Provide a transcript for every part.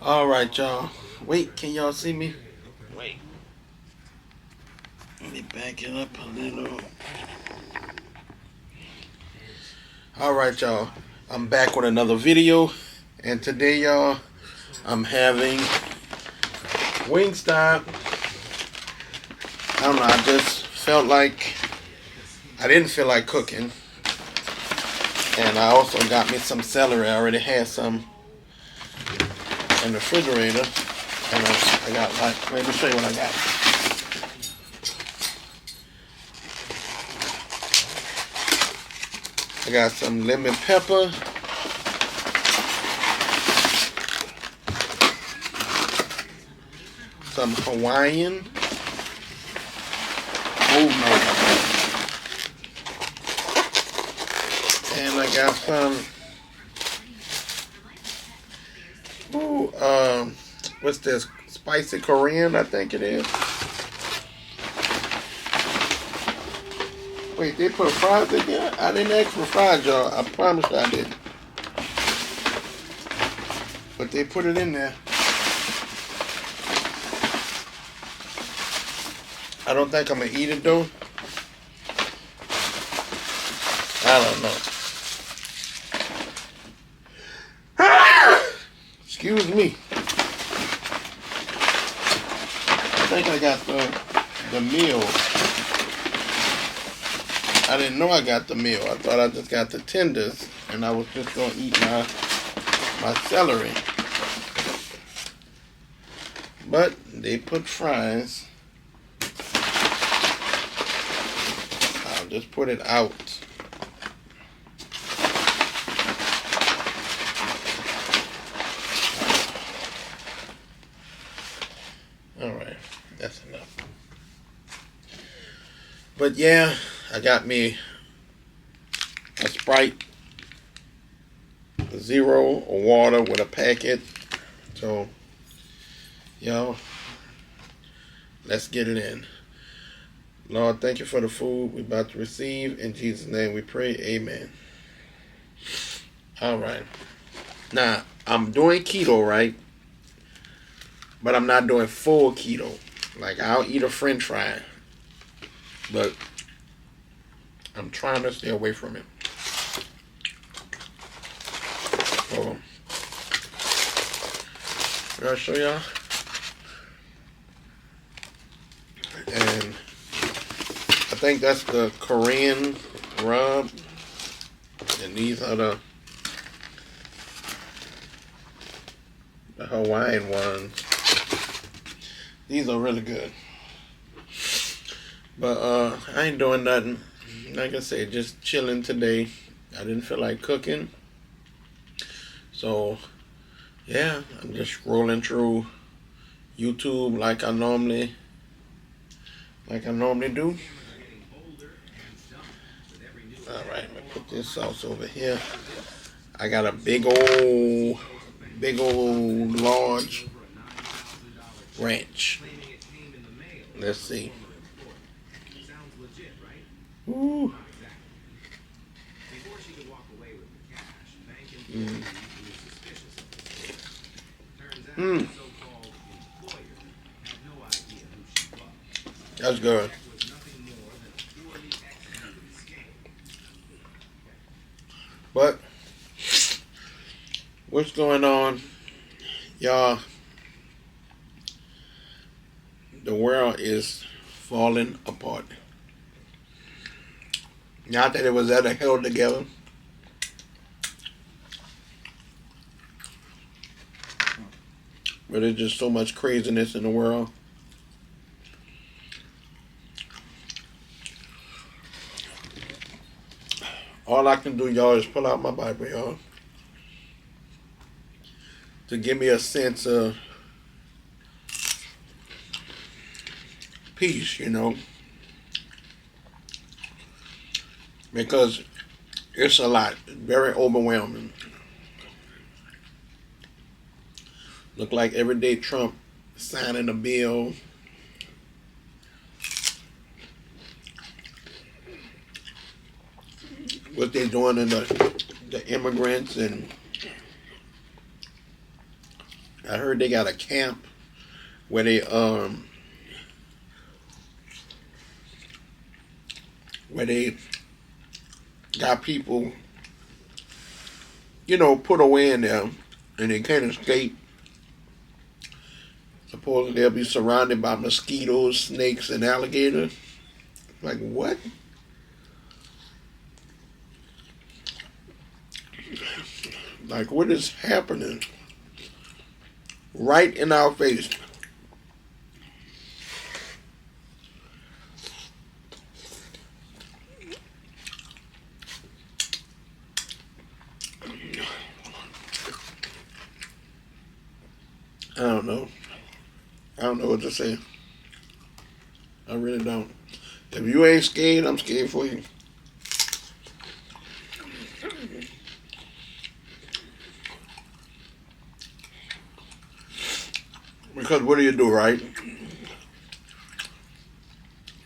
All right, y'all. Wait, can y'all see me? Wait. Let me back it up a little. All right, y'all. I'm back with another video, and today, y'all, I'm having Wingstop. I don't know. I just felt like I didn't feel like cooking, and I also got me some celery. I already had some in the refrigerator, and I got like. Let me show you what I got. I got some lemon pepper, some Hawaiian. Oh no. And I got some. What's this? Spicy Korean, I think it is. Wait, they put fries in there? I didn't ask for fries, y'all. I promise I didn't. But they put it in there. I don't think I'm going to eat it, though. I don't know. Excuse me. I think I got the meal. I didn't know I got the meal. I thought I just got the tenders, and I was just going to eat my celery. But they put fries. I'll just put it out. Alright, that's enough. But yeah, I got me a Sprite Zero or water with a packet. So, y'all, let's get it in. Lord, thank you for the food we're about to receive. In Jesus' name we pray. Amen. Alright. Now, I'm doing keto, right? But I'm not doing full keto. Like, I'll eat a french fry. But I'm trying to stay away from it. So, I'll show y'all. And I think that's the Korean rub. And these are the Hawaiian ones. These are really good. But I ain't doing nothing. Like I said, just chilling today. I didn't feel like cooking. So, yeah, I'm just scrolling through YouTube like I normally do. Alright, I'm gonna put this sauce over here. I got a big old large ranch. Let's see. Ooh. That's good. But what's going on, y'all? The world is falling apart. Not that it was ever held together. But there's just so much craziness in the world. All I can do, y'all, is pull out my Bible, y'all, to give me a sense of peace, you know. Because it's a lot. Very overwhelming. Look like every day Trump signing a bill. What they're doing in the immigrants and I heard they got a camp where they got people, put away in there, and they can't escape. Supposedly they'll be surrounded by mosquitoes, snakes, and alligators. Like, what? Like, what is happening? Right in our face. I don't know. I don't know what to say. I really don't. If you ain't scared, I'm scared for you. Because what do, right?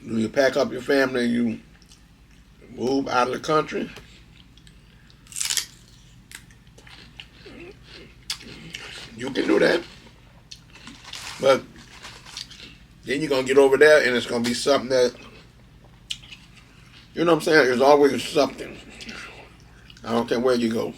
Do you pack up your family and you move out of the country? You can do that. But then you're going to get over there and it's going to be something that, you know what I'm saying? There's always something. I don't care where you go.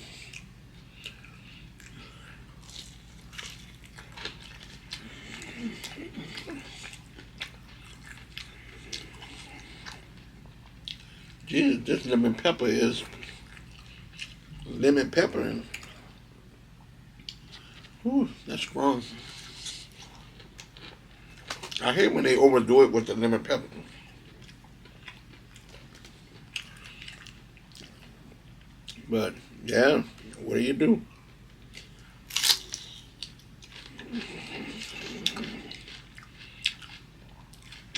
Jesus, this lemon pepper is lemon pepper. And, ooh, that's strong. I hate when they overdo it with the lemon pepper. But, yeah, what do you do?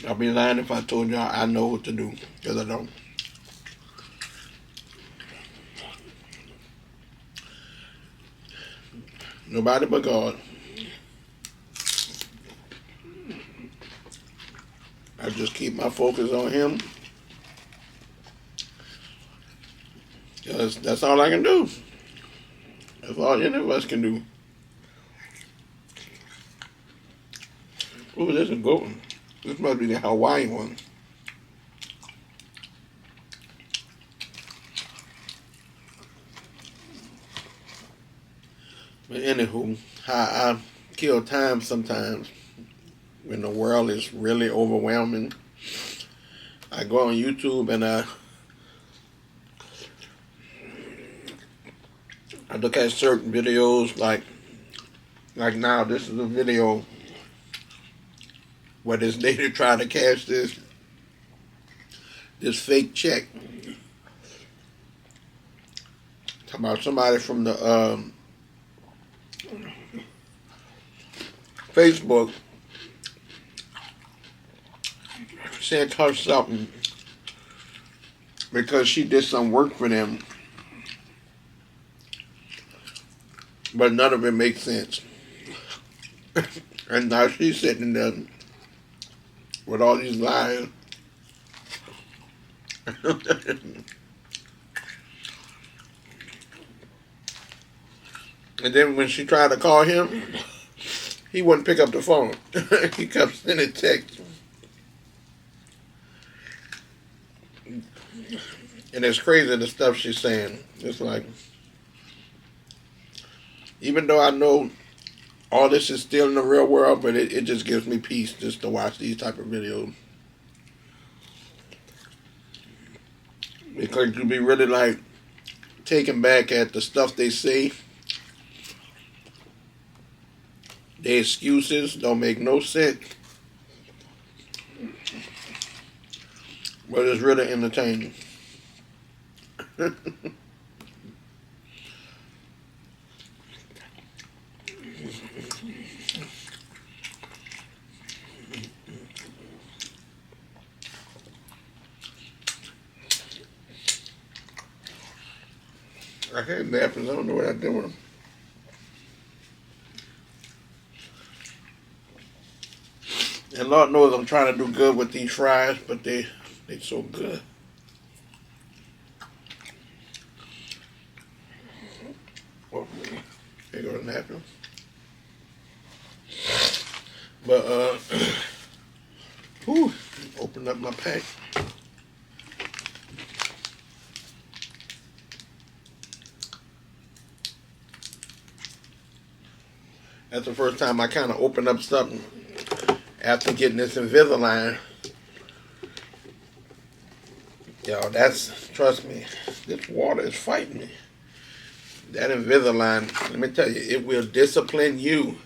I'd be lying if I told y'all I know what to do, because I don't. Nobody but God. I just keep my focus on Him. Because that's all I can do. That's all any of us can do. Ooh, this is good one. This must be the Hawaiian one. But anywho, how I kill time sometimes when the world is really overwhelming. I go on YouTube and I look at certain videos like now this is a video where this lady tried to cash this fake check. Talking about somebody from the Facebook sent her something because she did some work for them, but none of it makes sense. And now she's sitting there with all these lies. And then when she tried to call him, he wouldn't pick up the phone. He kept sending texts. And it's crazy the stuff she's saying. It's like, even though I know all this is still in the real world, but it just gives me peace just to watch these type of videos. Because you be really like taken back at the stuff they say. Their excuses don't make no sense. But it's really entertaining. I hate napkins. I don't know what I'm doing. And Lord knows I'm trying to do good with these fries, but they so good. Well, here go the napkin. But whew, open up my pack. That's the first time I kind of opened up something after getting this Invisalign. Yo, trust me, this water is fighting me. That Invisalign, let me tell you, it will discipline you.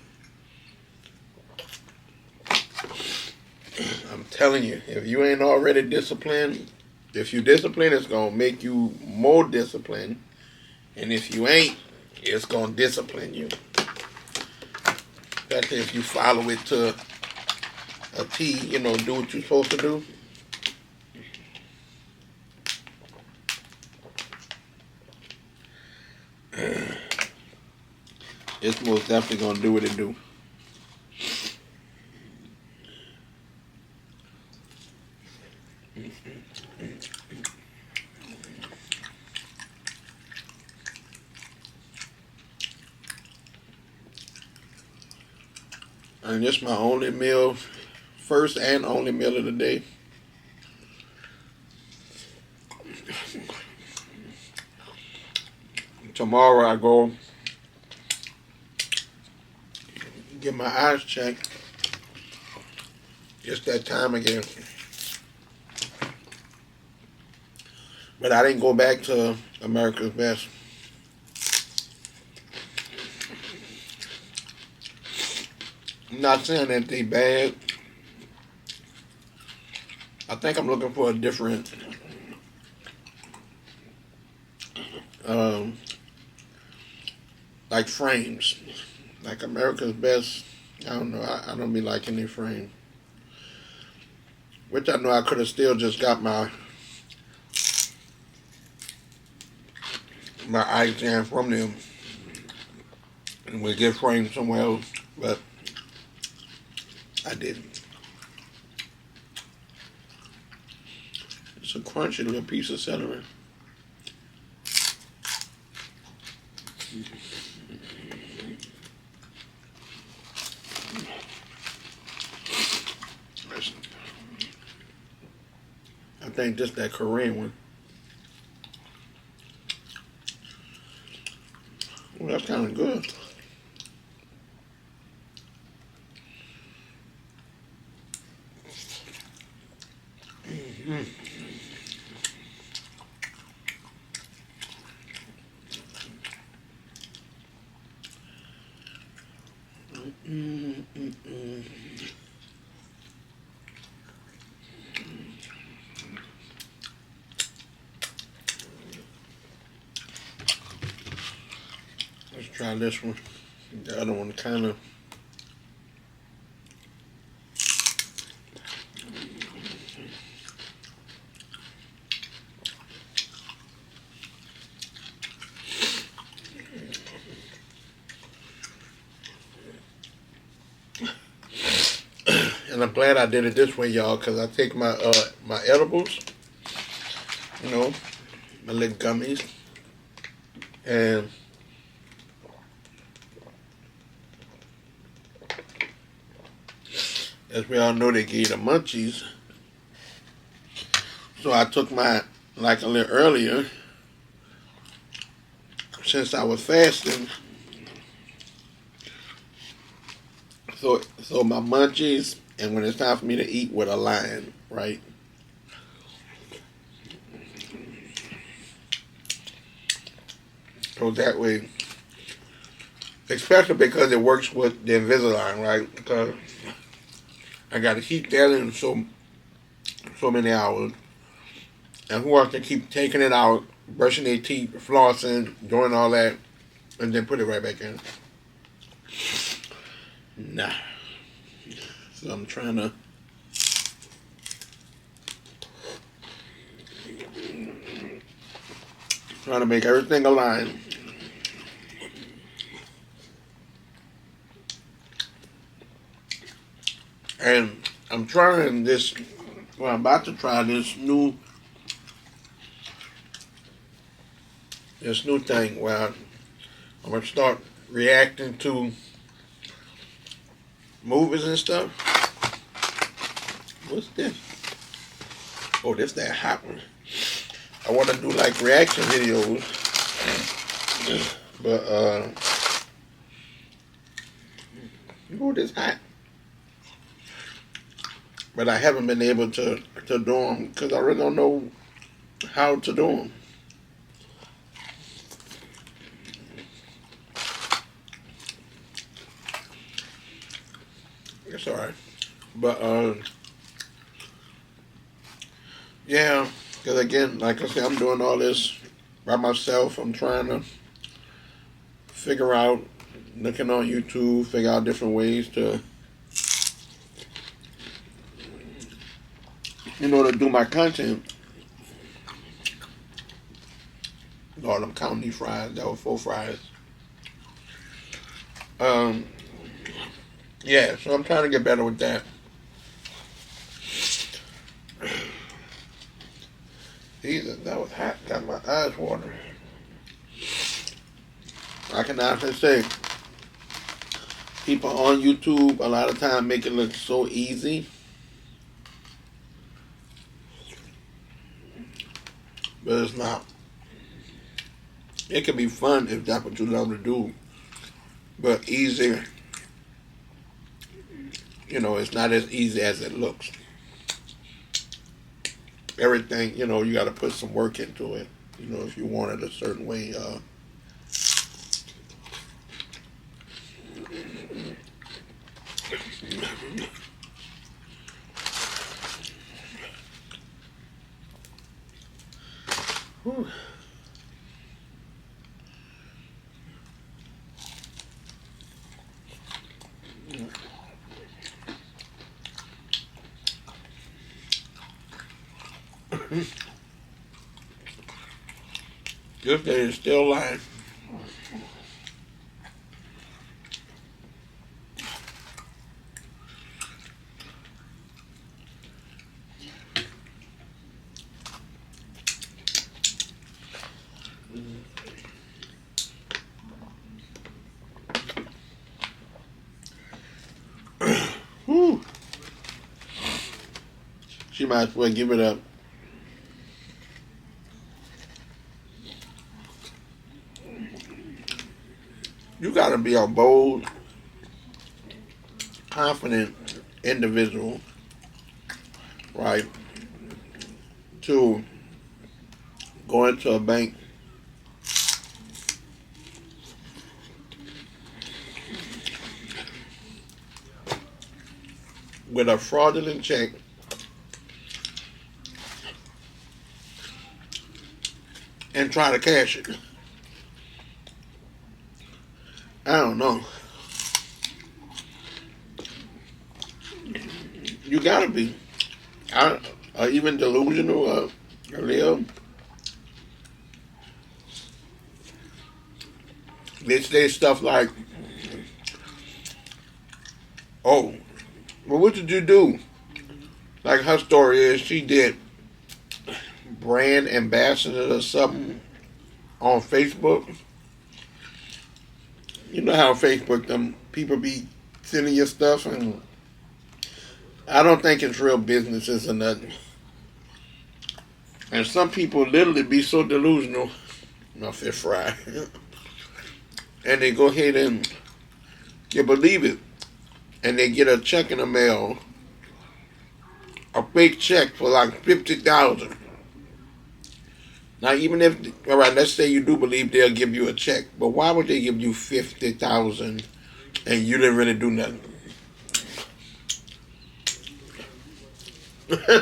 I'm telling you, if you ain't already disciplined, if you disciplined, it's going to make you more disciplined. And if you ain't, it's going to discipline you. Especially if you follow it to a T, do what you're supposed to do. It's most definitely going to do what it do. And this is my only meal, first and only meal of the day. Tomorrow I go get my eyes checked. It's that time again. But I didn't go back to America's Best. I'm not saying that they bad. I think I'm looking for a different like frames. Like America's Best, I don't know. I don't be liking their frame. Which I know I could have still just got my eye exam from them and we get framed somewhere else, but I didn't. It's a crunchy little piece of celery. I think just that Korean one. Well, that's kind of good. Mm-hmm. Mm-mm-mm. Let's try this one. The other one kind of. And I'm glad I did it this way, y'all, because I take my my edibles, my little gummies, and as we all know, they give you the munchies. So I took mine like a little earlier, since I was fasting. So my munchies, and when it's time for me to eat with a line, right? So that way, especially because it works with the Invisalign, right? Because I got to keep that in so many hours, and who wants to keep taking it out, brushing their teeth, flossing, doing all that, and then put it right back in? Nah. So I'm trying to make everything align. And I'm trying this, well, I'm about to try this new thing where I'm going to start reacting to movies and stuff. What's this? Oh, this that hot one. I want to do like reaction videos, but oh, this hot. But I haven't been able to do them because I really don't know how to do them. It's alright. But, yeah, because again, like I said, I'm doing all this by myself. I'm trying to figure out, looking on YouTube, figure out different ways to, to do my content. Lord, I'm counting these fries. That was 4 fries. Yeah, so I'm trying to get better with that. Jesus, that was hot. Got my eyes watering. I can honestly say, people on YouTube a lot of times make it look so easy. But it's not. It can be fun if that's what you love to do. But easy, it's not as easy as it looks. Everything, you got to put some work into it. If you want it a certain way. Whew. This day is still lying. Whew. She might as well give it up. You gotta be a bold, confident individual, right? To go into a bank with a fraudulent check and try to cash it. I don't know. You gotta be. Even delusional, a little. They say stuff like, oh, well, what did you do? Like her story is, she did brand ambassador or something on Facebook. You know how Facebook, them people be sending you stuff, and I don't think it's real businesses or nothing. And some people literally be so delusional, my fish fry, and they go ahead and you believe it, and they get a check in the mail, a fake check for like 50,000. Now, even if, all right, let's say you do believe they'll give you a check, but why would they give you 50,000 and you didn't really do nothing?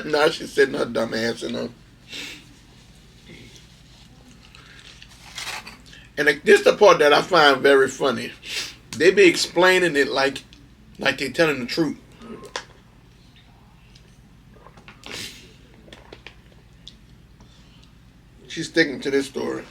Now she's sitting her dumb ass in her. And this is the part that I find very funny. They be explaining it like they telling the truth. She's sticking to this story.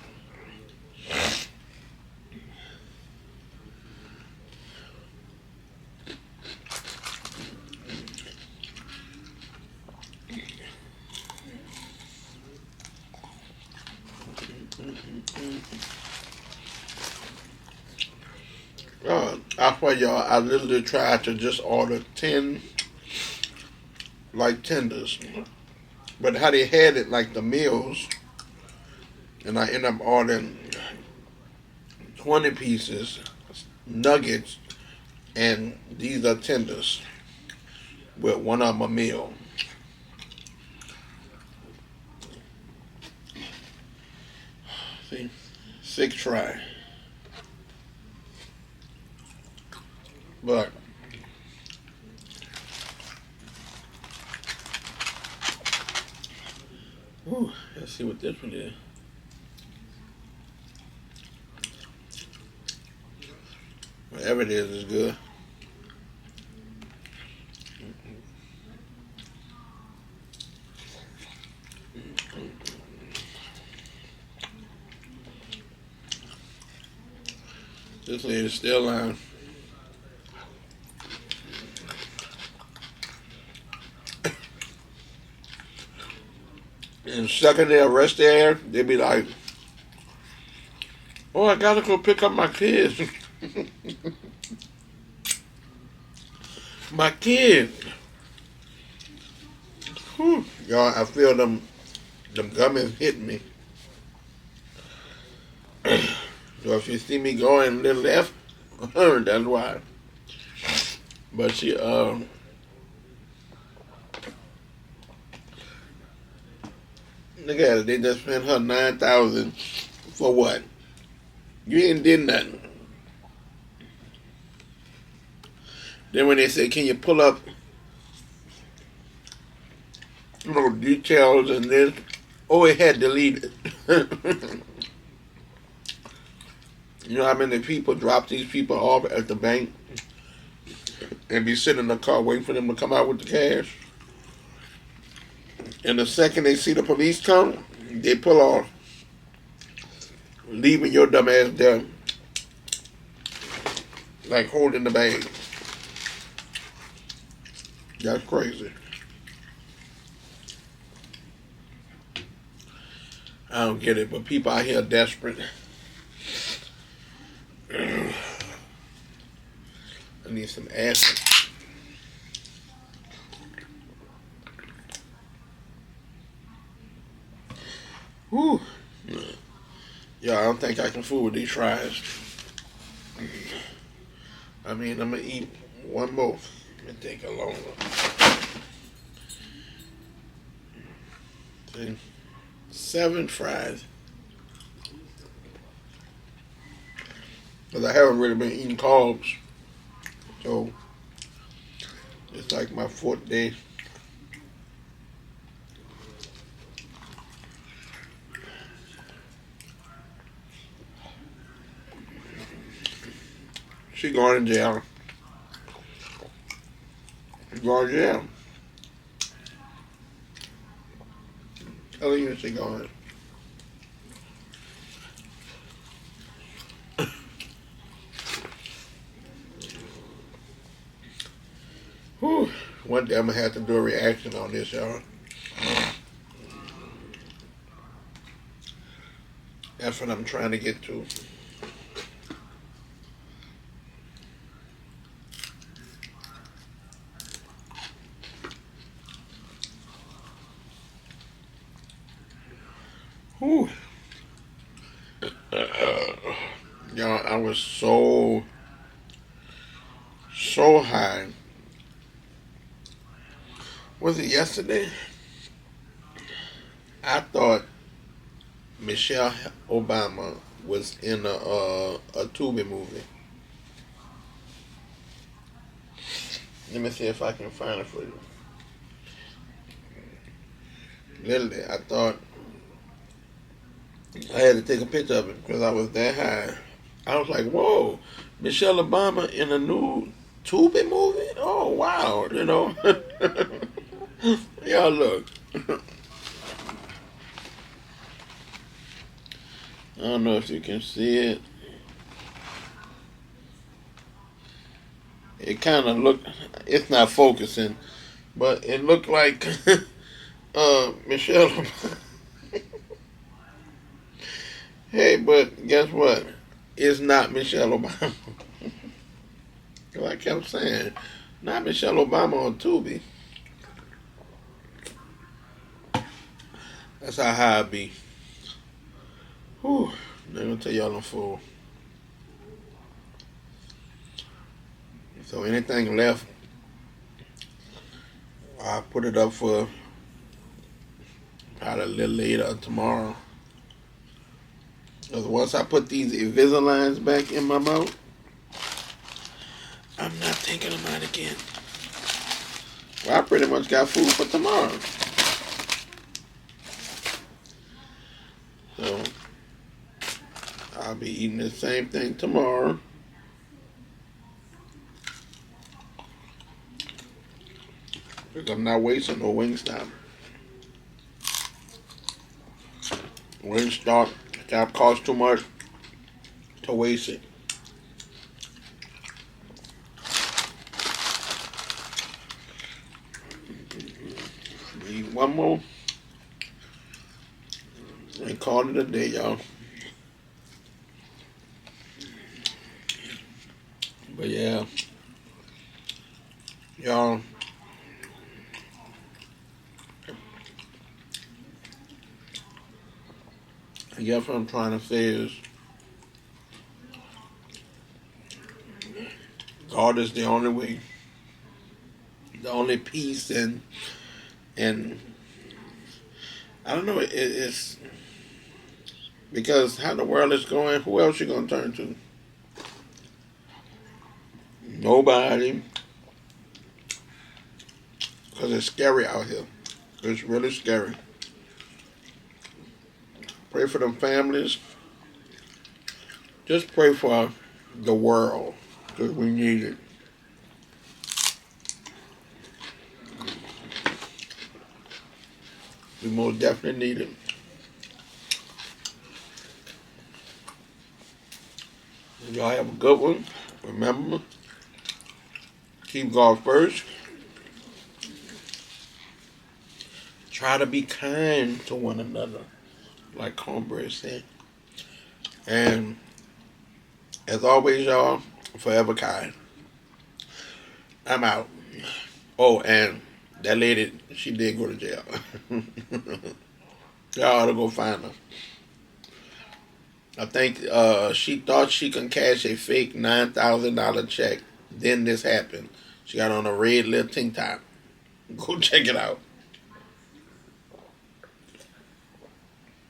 I swear y'all, I literally tried to just order 10 like tenders. But how they had it like the meals, and I ended up ordering 20 pieces, nuggets, and these are tenders with one of them a meal. See, 6 try. But ooh, let's see what this one is. Whatever it is good. This lady's still on. And second they arrest there, they be like, "Oh, I gotta go pick up my kids." My kids. Whew. Y'all, I feel them gummies hitting me. So if you see me going a little left, that's why. But she look at it, they just spent her 9,000 for what? You ain't did nothing. Then when they say, can you pull up details and this? Oh, it had deleted. You know how many people drop these people off at the bank and be sitting in the car waiting for them to come out with the cash? And the second they see the police come, they pull off, leaving your dumb ass there, like holding the bag. That's crazy. I don't get it, but people out here are desperate. I need some acid. Whew. Yeah, I don't think I can fool with these fries. I mean, I'm going to eat one more and take a long one. See? 7 fries. Because I haven't really been eating carbs. So, it's like my 4th day. She going to jail. She going to jail. Telling you she going. Whew. One day I'm going to have to do a reaction on this, y'all. That's what I'm trying to get to. Whew. Y'all, I was so high. Was it yesterday? I thought Michelle Obama was in a Tubi movie. Let me see if I can find it for you. Literally, I thought I had to take a picture of it because I was that high. I was like, whoa, Michelle Obama in a new Tubi movie? Oh, wow, you know. Y'all look. I don't know if you can see it. It kind of looked, it's not focusing, but it looked like Michelle Obama. Hey, but guess what? It's not Michelle Obama. Like I kept saying, not Michelle Obama on Tubi. That's how high I be. Whew. They're gonna tell y'all I'm full. So anything left, I'll put it up for probably a little later tomorrow. Because once I put these Invisaligns back in my mouth, I'm not thinking about it again. Well, I pretty much got food for tomorrow. So I'll be eating the same thing tomorrow. Because I'm not wasting no Wingstop. Wingstop costs too much to waste it. Eat one more and call it a day, y'all. But yeah, y'all, I guess what I'm trying to say is God is the only way, the only peace, and I don't know, it's because how the world is going, who else you gonna turn to? Nobody. Because it's scary out here. It's really scary. Pray for them families. Just pray for the world, because we need it. We most definitely need it. Y'all have a good one. Remember, keep God first. Try to be kind to one another, like Cornbread said. And as always, y'all, forever kind. I'm out. Oh, and that lady, she did go to jail. Y'all ought to go find her. I think she thought she could cash a fake $9,000 check. Then this happened. She got on a red little tank top. Go check it out.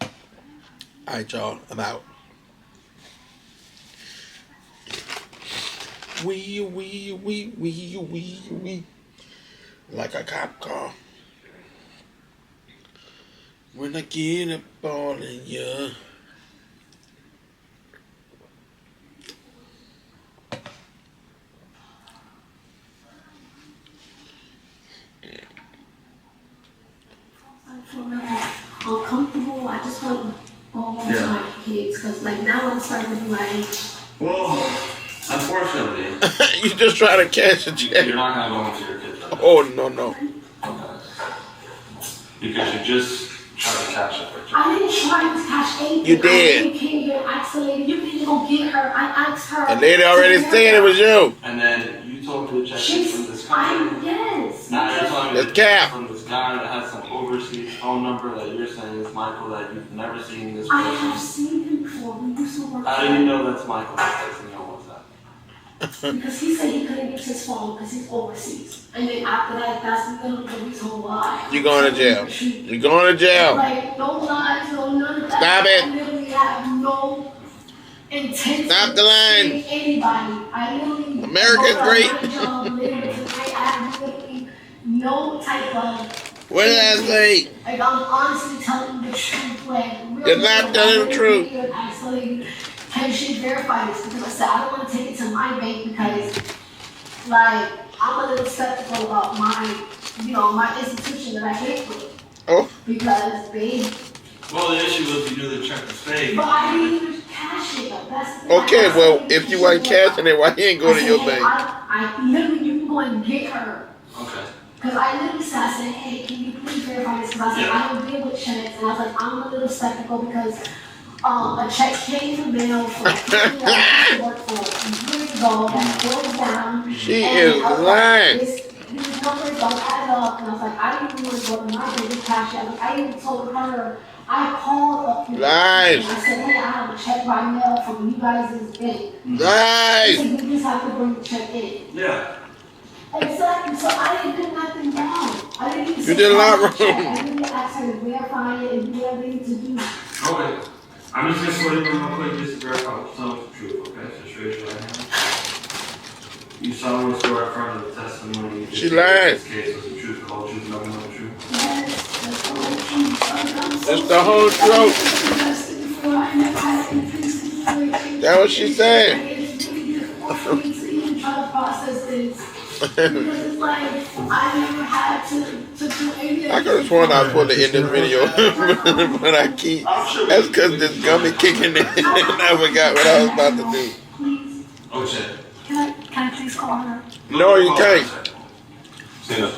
All right, y'all. I'm out. We. Like a cop car. When I get up all in ya. I feel really uncomfortable. I just want to go home to my kids because, like, now I'm starting to be like. Well, unfortunately. You just try to cash a check. You're not going to go into your kids. Oh, no. Okay. Because you just tried to cash it. I didn't try to cash anything. You did. I came here and asked the lady, you need to go get her. I asked her. The lady already said it was you. And then you told me to check it from this company. Yes. Now you're telling me It's Cap. from this guy that has some overseas phone number that you're saying is Michael that you've never seen this I person. have seen him before. We used to work. How do you know that's Michael that's texting you on WhatsApp? Because he said he couldn't get his phone because he's overseas. And then after that, that's literally the reason why. You're going to jail. You're going to jail. Like, no lies, no none of that. Stop it. I literally have no intent Stop the line. to anybody. I literally. America's great. My job, literally, I have literally no type of. What did I say? Like, I'm honestly telling you the truth. Like, really, You're not telling the truth. Actually, can she verify this? Because I said I don't want to take it to my bank because, like, I'm a little skeptical about my institution that I bank with. Oh. Because they. Well, the issue was you knew the check was fake. But I didn't even cash it though. That's Okay, well, if you weren't cashing it, why you ain't go to your bank? I literally, you can go and get her. Okay. Because I literally said, I said, hey, can you please verify this? Because I said, I don't deal with checks. And I was like, I'm a little skeptical because A check came in the mail for a company that I used to work for years ago that broke down. She And is I was lying. like, these numbers don't add up. And I was like, I didn't even want to go to my bank cash out. Like, I even told her, I called up here. Lies. And I said, hey, I have a check by mail from you guys' bank. She Lies. said, you just have to bring the check in. Yeah. Exactly, so I didn't do nothing wrong. I didn't even You say did a lot check. wrong. I didn't ask her to verify it and do whatever you need to do. Okay. I'm just gonna put it real quick just to verify what's telling the truth, okay? So raise your right hand. You solemnly swear affirm the testimony you She just lied. gave in this case was the truth, the whole truth, nothing but the truth. Yes, that's the whole truth. I'm so That's the whole truth. arrested before I never had anything to do. That's what she said. It's really difficult for me to even try to process this. Because it's like, I never had to do any of I could have sworn I was supposed to end this video, but I keep. That's because this gummy kicking in, and I forgot what I was about to do. Please, Oh, shit. can I please call her? No, you can't. Say no.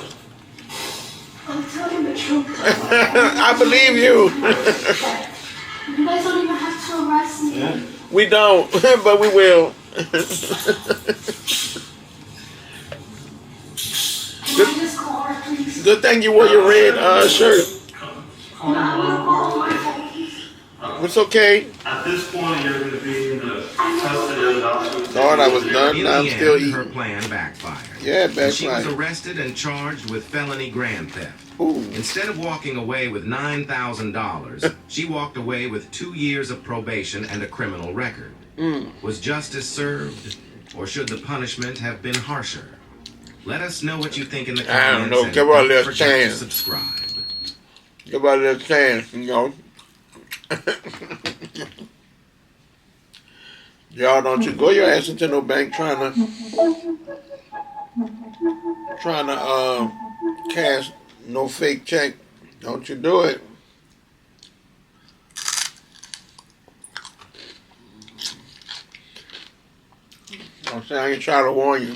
I'm telling the truth. I believe you. You guys don't even have to arrest me. Yeah. We don't, but we will. Can I just call her, please? Good thing you wore your red shirt. I'm gonna call my phone, please. It's okay. At this point, you're gonna be in the custody of the officers. Thought I was done. In Now I'm the still end, her eating. plan backfired. Yeah, And she was backfire. arrested and charged with felony grand theft. Ooh. Instead of walking away with $9,000, she walked away with 2 years of probation and a criminal record. Was justice served, or should the punishment have been harsher? Let us know what you think in the comments. I don't know. and Give her a don't little forget to chance. subscribe. Give her a little chance, you know. Y'all don't you go your ass into no bank trying to cash no fake check. Don't you do it. I'm saying I ain't trying to warn you.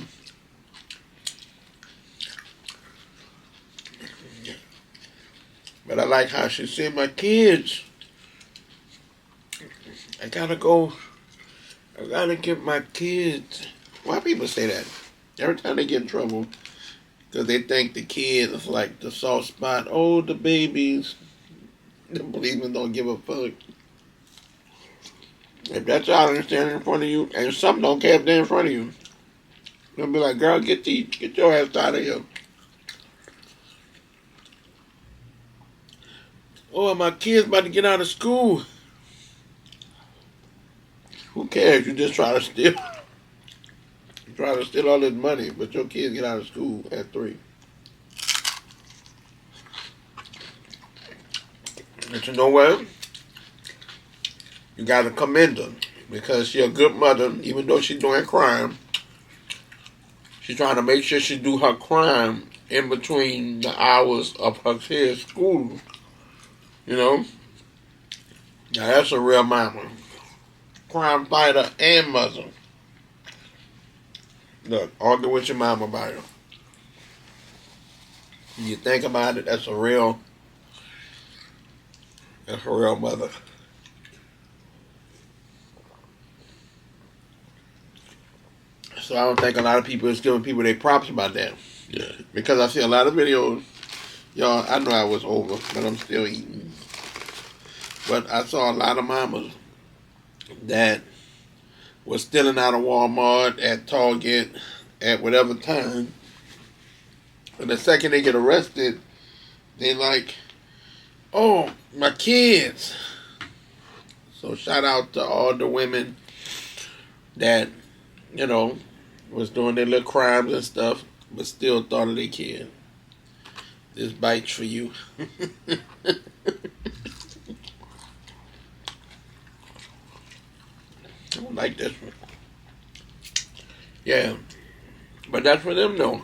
But I like how she said, my kids. I gotta get my kids. Why people say that? Every time they get in trouble, because they think the kid is like the soft spot. Oh, the babies. The policemen don't give a fuck. If that child ain't standing in front of you, and some don't care if they're in front of you, they'll be like, girl, get your ass out of here. Oh, my kid's about to get out of school. Who cares? You just try to steal. You try to steal all this money, but your kids get out of school at 3. But you know what? You gotta commend her because she's a good mother, even though she's doing crime. She's trying to make sure she do her crime in between the hours of her kids' school. You know? Now that's a real mama. Crime fighter and mother. Look, argue with your mama about it. When you think about it, that's a real mother. So I don't think a lot of people is giving people their props about that. Yeah. Because I see a lot of videos. Y'all, I know I was over, but I'm still eating. But I saw a lot of mamas that was stealing out of Walmart, at Target, at whatever time. And the second they get arrested, they like, oh, my kids. So shout out to all the women that, you know, was doing their little crimes and stuff, but still thought of their kid. This bite's for you. I don't like this one. Yeah. But that's for them though.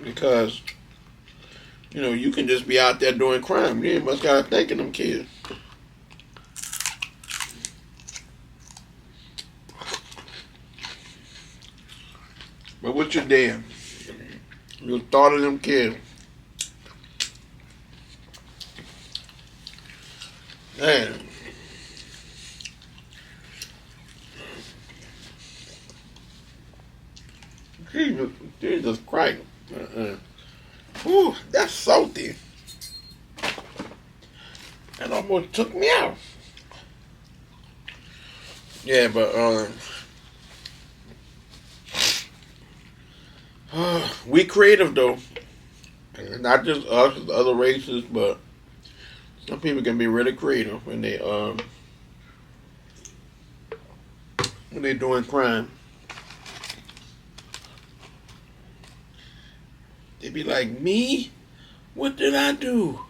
Because, you know, you can just be out there doing crime. You must gotta think of them kids. But what you did? You thought of them kids. Man. Jesus Christ. Ooh, that's salty. That almost took me out. Yeah, but we creative though. Not just us, other races, but some people can be really creative when they doing crime. They be like, me? What did I do?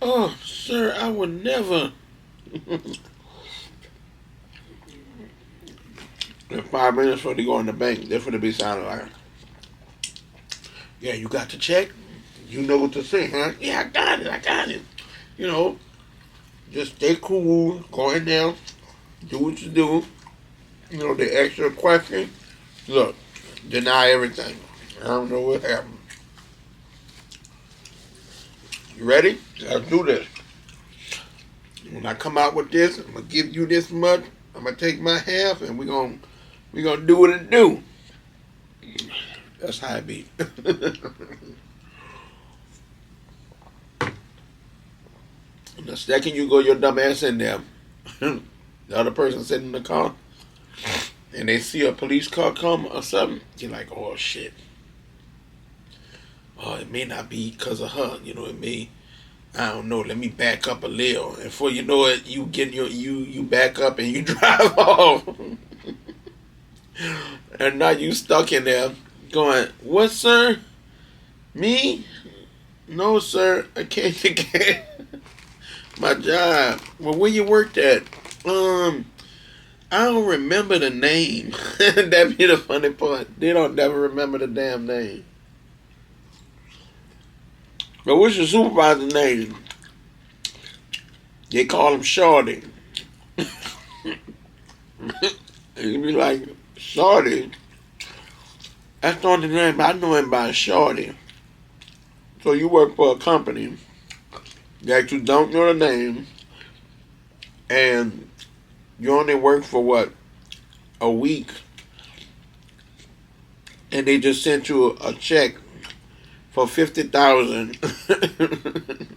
Oh, sir, I would never. In 5 minutes before they go in the bank, they're going to be sounding like, yeah, you got the check? You know what to say, huh? Yeah, I got it. You know, just stay cool, go in there, do what you do. You know, they ask you a question, look, deny everything. I don't know what happened. You ready? Let's do this. When I come out with this, I'm gonna give you this much. I'm gonna take my half, and we're gonna do what it do. That's how it be. The second you go your dumb ass in there, the other person sitting in the car, and they see a police car come or something, you're like, oh shit. Oh, it may not be because of her, you know, it may, I don't know, let me back up a little. And before you know it, you get you back up and you drive off. And now you stuck in there going, what, sir? Me? No, sir, I can't get my job. Well, where you worked at? I don't remember the name. That'd be the funny part. They don't never remember the damn name. But what's your supervisor's name? They call him Shorty. You be like, Shorty? That's not the name. I know him by Shorty. So you work for a company that you don't know the name, and you only work for what? A week. And they just sent you a check for $50,000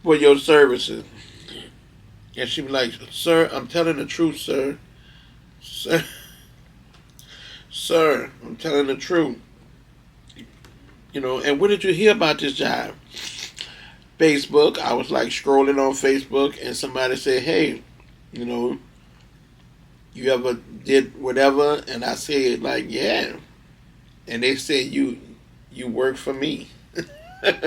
for your services. And she be like, sir, I'm telling the truth, sir. Sir, I'm telling the truth. You know, and when did you hear about this job? Facebook. I was like scrolling on Facebook and somebody said, hey, you know, you ever did whatever? And I said, like, yeah. And they said, you work for me. They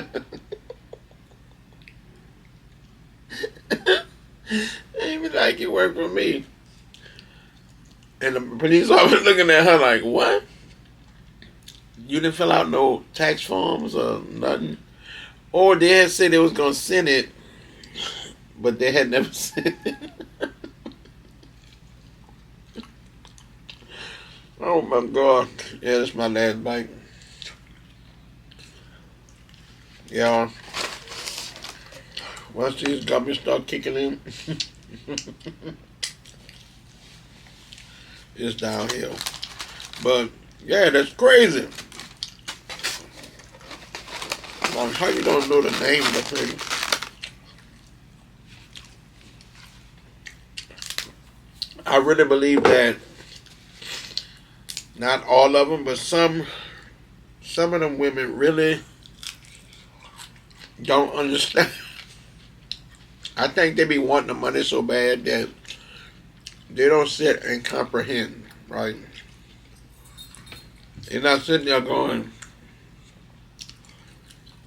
be like, you work for me. And the police officer looking at her like, what? You didn't fill out no tax forms or nothing? Or they had said they was going to send it, but they had never sent it. Oh my God. Yeah, that's my last bite. Yeah. Once these gummies start kicking in, it's downhill. But yeah, that's crazy. Like, how you don't know the name of the thing? I really believe that not all of them, but some of them women really don't understand. I think they be wanting the money so bad that they don't sit and comprehend, right? They're not sitting there going,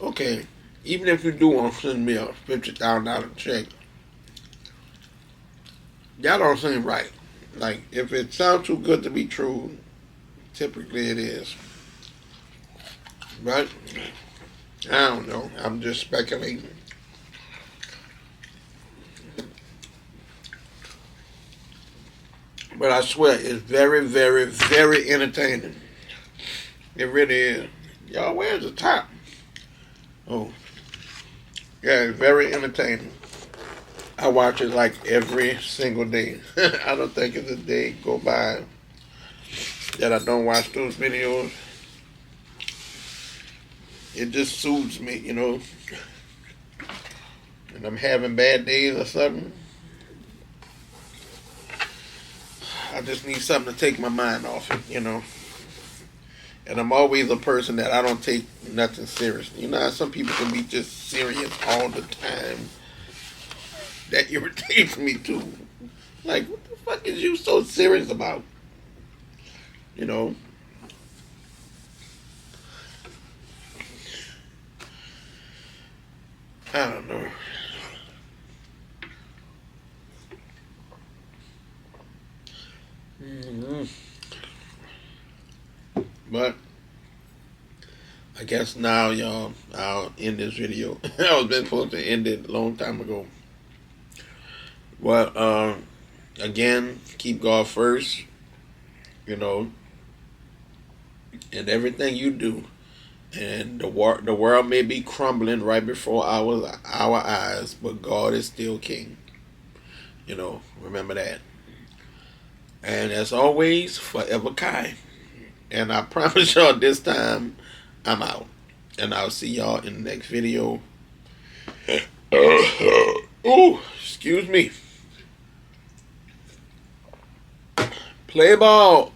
okay, even if you do want to send me a $50,000 check, that don't seem right. Like, if it sounds too good to be true, typically it is. But, I don't know. I'm just speculating. But I swear, it's very, very, very entertaining. It really is. Y'all, where's the top? Oh. Yeah, it's very entertaining. I watch it like every single day. I don't think it's a day go by that I don't watch those videos. It just soothes me, you know. And I'm having bad days or something. I just need something to take my mind off it, you know. And I'm always a person that I don't take nothing seriously. You know how some people can be just serious all the time. That irritates me too. Like, what the fuck is you so serious about? You know? I don't know. But I guess now, y'all, I'll end this video. I was been supposed to end it a long time ago. Well, again, keep God first, you know, in everything you do. And the world may be crumbling right before our eyes, but God is still king. You know, remember that. And as always, forever Kai. And I promise y'all this time, I'm out. And I'll see y'all in the next video. Oh, excuse me. Play ball.